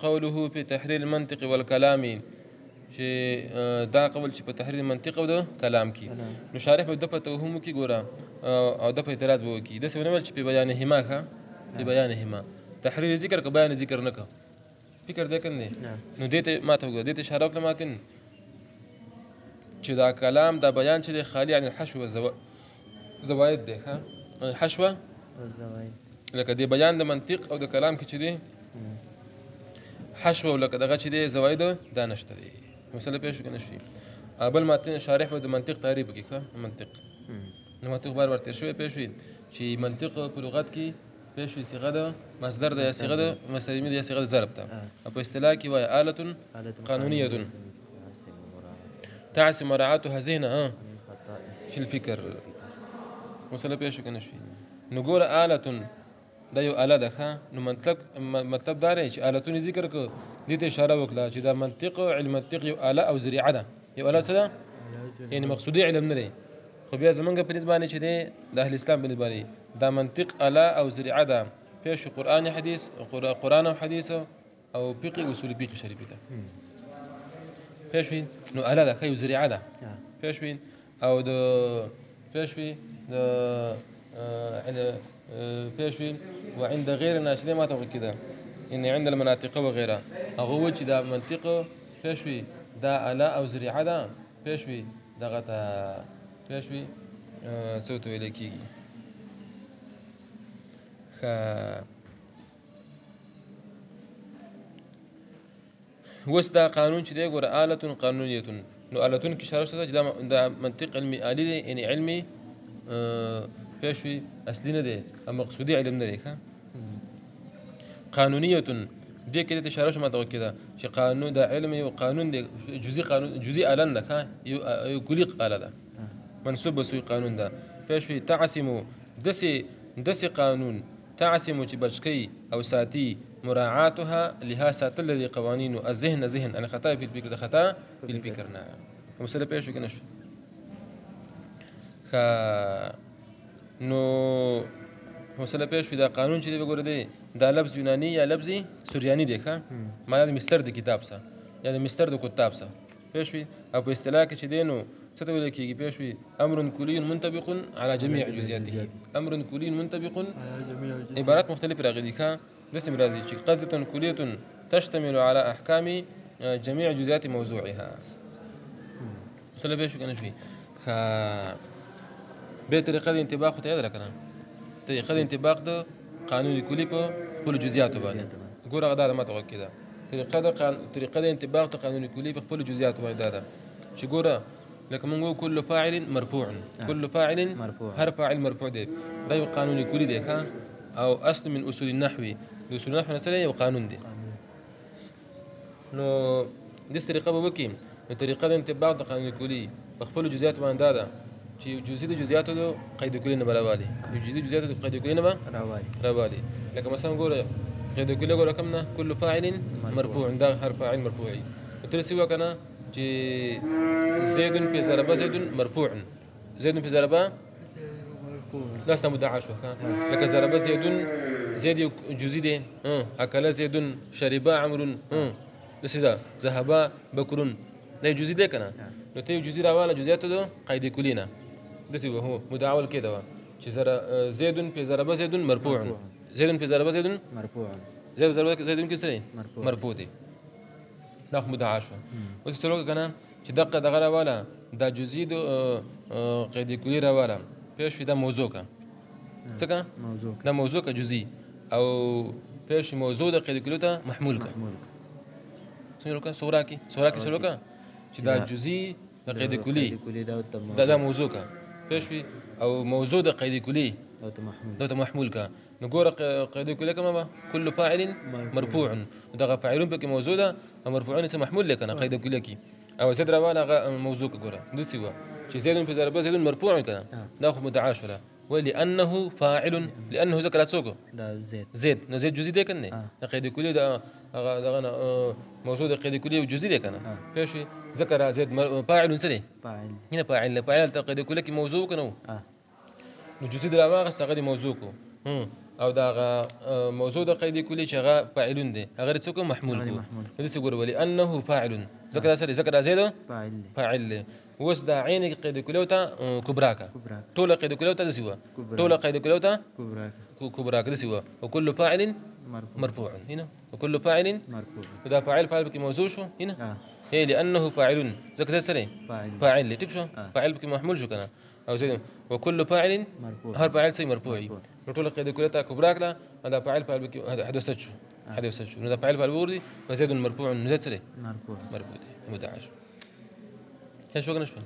قوله في تحرير المنطق والكلام چې دا قول چې په تحریر منطق او د کلام کې نو شارح به د په توهم کې ګوره او د په اعتراض به وکړي داسې ونه ویل چې په بیان هما ښه په بیان هما تحریر ذکر که بیان ذکر نه که فکر دی کنه نو دې ته ما ته وګوره دې ته اشاره وکړه ماتن چې دا کلام دا بیان چې دی خالي عن الحشو والزوائد دی ښه الحشو والزوائد لکه دې بیان د منطق او د کلام کې چې دی حشو لکه دغه چې دی زوائد دا نشته دی مسله پېښ کنه شي بل ماتن شارح به د منطق تعریف وکړي ښه منطق نو منطق بار ورته شوی پېښ وي چې منطق په لغت کې پېښ وي صيغه د مصدر د یا صيغه د مستلزمه د یا صيغه د ضرب ته په اصطلاح کې وایي آلة قانونية تعسي مراعاتها ذهنها في الفكر مسله پېښ کنه شي نو ګوره آلة دا یو آله ده ښه نو مطلب دا دی چې آلتونه ذکر کړه دې ته اشاره وکړه چې دا منطق علم منطق یو آله او ذریعه ده یو آله څه ده یعنی مقصودی علم نه دی خو بیا زمونږ په نسبت باندې چې دی د اهل اسلام په نسبت باندې دا منطق آله او ذریعه ده پېښ قرآن حدیث قرآن او حدیث او فقه اصول فقه شریف ده پېښ نو آله ده یو ذریعه ده پېښ او د پېښ د پېښوي وعند غيرنا چې ما ته وکړه ان عند المناطق وغيرها هغه چې دا منطق پېښوي دا آله او ذریعه ده پېښوي دغه ته پېښوي څه ته ویل کېږي اوس دا قانون چې دی ګوره آلة قانونیة نو آلتون کې اشاره شته چې دا منطق علمي آلي دی یعنی علمي پېښوي اصلي نه دی او مقصودي علم نه دی ښه قانونیة دې کې د اشاره شوه ما ته وکړه چې قانون د علم یو قانون دی جزئي آله ده ښه یو کلي آله ده منسوب به سوی قانون ده پېښوي تعصم داسې قانون تعصم چې بچکی او ساتي مراعاتها لها ساتل د قوانینو الذهن ان خطا په الفکر د خطا په الفکر نه مسله پېښ کنه شو نو مسله پېښ دا قانون چې دی وګوره دی دا لفظ یونانی یا لفظ سوریانی دی ښه معنا د مستر د کتاب څخه یا د مستر د کتاب څخه پېښ او په اصطلاح کې چې دی نو څه ته ویل کېږي پېښ امر کلی منطبق على جميع جزئياته امر کلی منطبق عبارات مختلف راغلي ښه داسې راځي چې قصده کلیه تشتمل على احکام جميع جزئيات موضوعها مسله پېښ کنه شي به طریقه د انطباق ته یاد راکنه طریقه د انطباق د قانون کلی په خپل جزئیاتو باندې ګوره غدا ما ته وکړه طریقه د انطباق د قانون کلی په خپل جزئیاتو باندې دا چې ګوره لکه موږ كل فاعل مرفوع كل فاعل هر فاعل مرفوع دی دا یو قانون کلی دی ښه او اصل من اصول النحو د اصول النحو سره یو قانون دی نو د طریقه به وکړي نو طریقه د انطباق د قانون کلی په خپل جزئیات باندې دا چې جزئي د جزئیاتو د قید کلی نه راوالي جزئي د جزئیاتو د قید کلی نه راوالي لکه مثلا ګوره قید کلی ګوره کوم نه كل فاعل مرفوع دا هر فاعل مرفوعي تر څه وکنه چې زيد في ضربه زيد مرفوع زيد في ضربه لاس مدعى شو لك ضربه زيد جزئي دي اكل زيد شرب عمرو دسه ذهب بكر دا جزئي ده کنه نو ته جزئي راواله جزئيات ده قید کلی نه دسه هو مدعول كده چې زيد في ضربه زيد مرفوع زيد في ضربه زيد مرفوع زيد ضربه زيد کې سره مرفوع دي دا مدعا شو اوس څلور کنه چې دغه راواله دا جزئي د قید کلی راواله پېښ دا موضوع کا څنګه دا موضوع کا جزئي او پېښ موضوع د قید کلی ته محمول کا څنګه کا صورا کې څلور کا چې دا جزئي د قید کلی دا موضوع کا پېښ او موضوع د قید کلی دا ته محمول کا نو ګوره قید کلی کومه كل فاعل مرفوع دغه فاعلون پکې موجوده او مرفوعون سره محمول لکنه قید کلی کی او زید روانه موضوع ګوره دسی و چې زید په ضربه زید مرفوع کنه دا خو متعاشره ولانه فاعل لانه ذكر سوق دا زید نو زید جزئی ده کنه قید کلی دا دغه موجوده قید کلی او جزئی ده کنه پېښ ذکر زید فاعل سره هنا فاعل قید کلی کی موضوع کنه نو جزئی د راغه څنګه موضوع کو او دا موضوع د قید کلی چې هغه فاعلون دی هغه څوک محمول کو نو دې ګور ولي انه فاعل ذکر سره ذکر زید فاعل وس دا عین قید کلی وتا کبرا کا ټول قید کلی وتا دسیوا ټول قید کلی وتا کبرا کا دسیوا وكل فاعل مرفوع هنا وكل فاعل مرفوع دا فاعل بك موضوع شو هنا هي لانه فاعل ذكر سره فاعل تك شو فاعل بك محمول شو كنا او زين وكل فاعل مرفوع هر فاعل سي مرفوع ټول قید کلیتا کبرا کلا دا فاعل بك حدث شو دا فاعل وردي فزيد مرفوع نزل سره مرفوع مدعش كان شو شو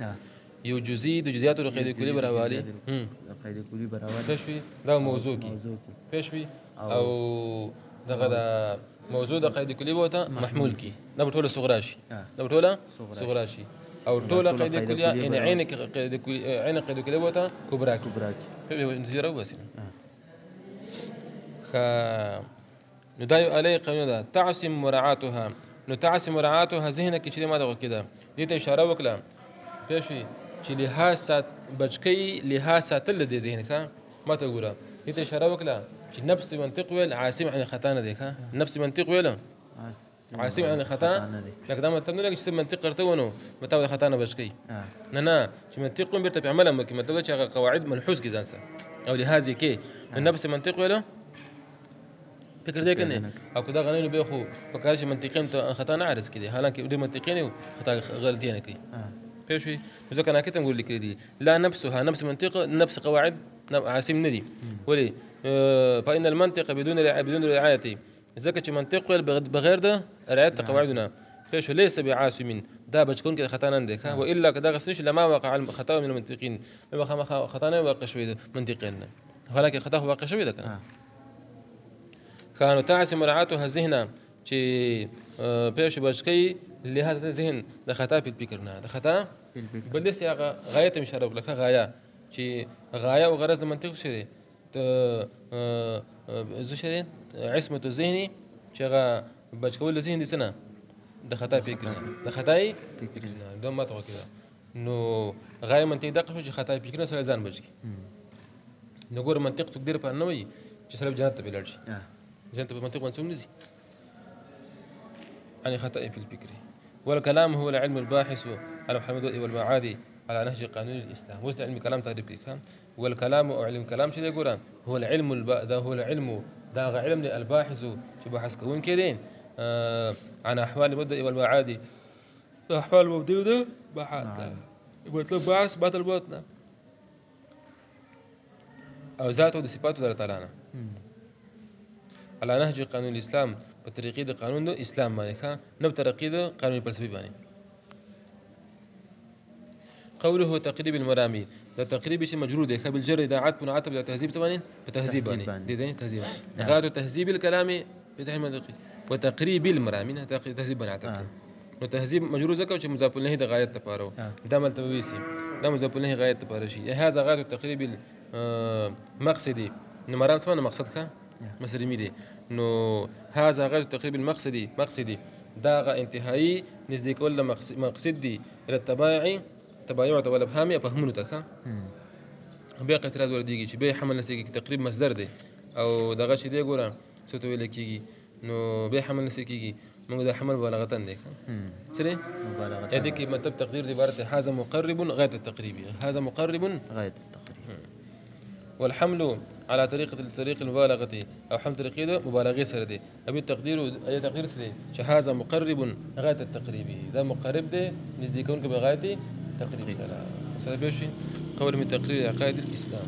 یو جزئی د جزئیاتو قید کلی براوالي قید کلی براوالي پېښوي دا موضوع کی پېښوي او دغه دا موضوع د قید کلی وته محمول کی دا ټوله صغرا شي دا ټوله صغرا شي او ټوله قید کلی ان عین قید کلی عین قید کلی وته کبرا په نتیجه راوځي خ نو دا علی قانون ده تعصم مراعاتها نو تعصم مراعاتها ذهنك چې ما دغه کده دې ته اشاره وکړه پېښوي چې لحاظ سات بچکی لحاظ ساتل د ذهن کا ماته ګوره دې ته اشاره وکړه چې نفس منطق ویل عاصم عن خطا نه دی ښه نفس منطق ویل عاصم عن خطا لکه دا مطلب نه لګي چې منطق کرته ونه متو خطا نه بچکی نه چې منطق کوم بیرته په عمل مکه مطلب چې هغه قواعد ملحوظ کی ځان سره او لحاظ کې نفس منطق ویل فکر دې کنه او کدا غنینو به خو په کار چې منطقین ته خطا نه عارض کړي حالانکه دې منطقین خطا غلطی نه کوي پېښوي ځکه نه کته نقول لیکلي دي لا نفسها نفس منطق نفس قواعد عاصم ندي ولي فإن المنطق بدون رعاية ځکه چې منطق بغیر د رعایت قواعدنا پېښو ليس بعاصم دا بچکون کې خطا نه دی والا کدا غسنش لما وقع الخطا من المنطقين خطا نه واقع شوی منطقین حالانکه خطا واقع شوی ده کنه كانوا تعصم مراعاتها ذهنا چې پېښ بچکی لهذا ذهن د خطا په فکر نه د خطا بل څه هغه غایت مشرب لکه غایا چې غایا او غرض د منطق شری ته زه شری عصمت الذهني چې هغه بچکول ذهن دي سنه د خطا فکر نه د خطای فکر نه دا ماته وکړه نو غایا منطق دغه چې خطا فکر نه سره ځان بچي نو ګور منطق تقدیر پر نه وي چې سره جنت ته بلل شي جنت په منطق منسوم نزي عن خطأ في الفكر والكلام هو العلم الباحث على محمد والمعادي على نهج قانون الإسلام وسط علم كلام تعرف كيف والكلام أو علم كلام شيء يقول هو العلم ده هو العلم ده علم الباحث شو بحث كون كده عن أحوال المبدأ والمعادي أحوال المبدأ ده بحث يقول بحث بات الباطنة أو ذاته ده صفاته ده تعالى على نهج قانون الإسلام بطريقه د قانون د اسلام باندې ښه نو طریقې د قانون فلسفي باندې قوله تقريب المرامي دا تقريب شي مجرور دی خبل جر د عطف عطف د تهذيب باندې په تهذيب باندې دي تهذيب غايه تهذيب الكلام بتحمل منطقي وتقريب المرامي تهذيب باندې عطف نو تهذيب مجرور ځکه چې مضاف الیه د غایت لپاره دا ملتوي سي دا مضاف الیه غایت لپاره شي هذا غايه تقريب المقصدي نو مرام څه مقصد ښه مسلمي دي نو هذا غير تقريب مقصدي دا انتهائي نزدیک ول مقصد دي الى تبايع ولا افهام افهمونه ته بیا اعتراض ور دیږي چې به حمل نسيږي تقریب مصدر دی او دغه چې دی ګوره څه ته ویل کیږي نو به حمل نسيږي موږ د حمل مبالغه دی سره مبالغه دې کې مطلب تقدیر دی عبارت هذا مقرب غايه التقريب هذا مقرب غايه التقريب والحمل على طريق المبالغه او حمل طريقه مبالغه سره دي ابي التقدير اي تقدير سره هذا مقرب غايه التقريب ده مقرب ده نزدیکون کې بغايه تقريب سره بيشي قول من تقرير عقائد الاسلام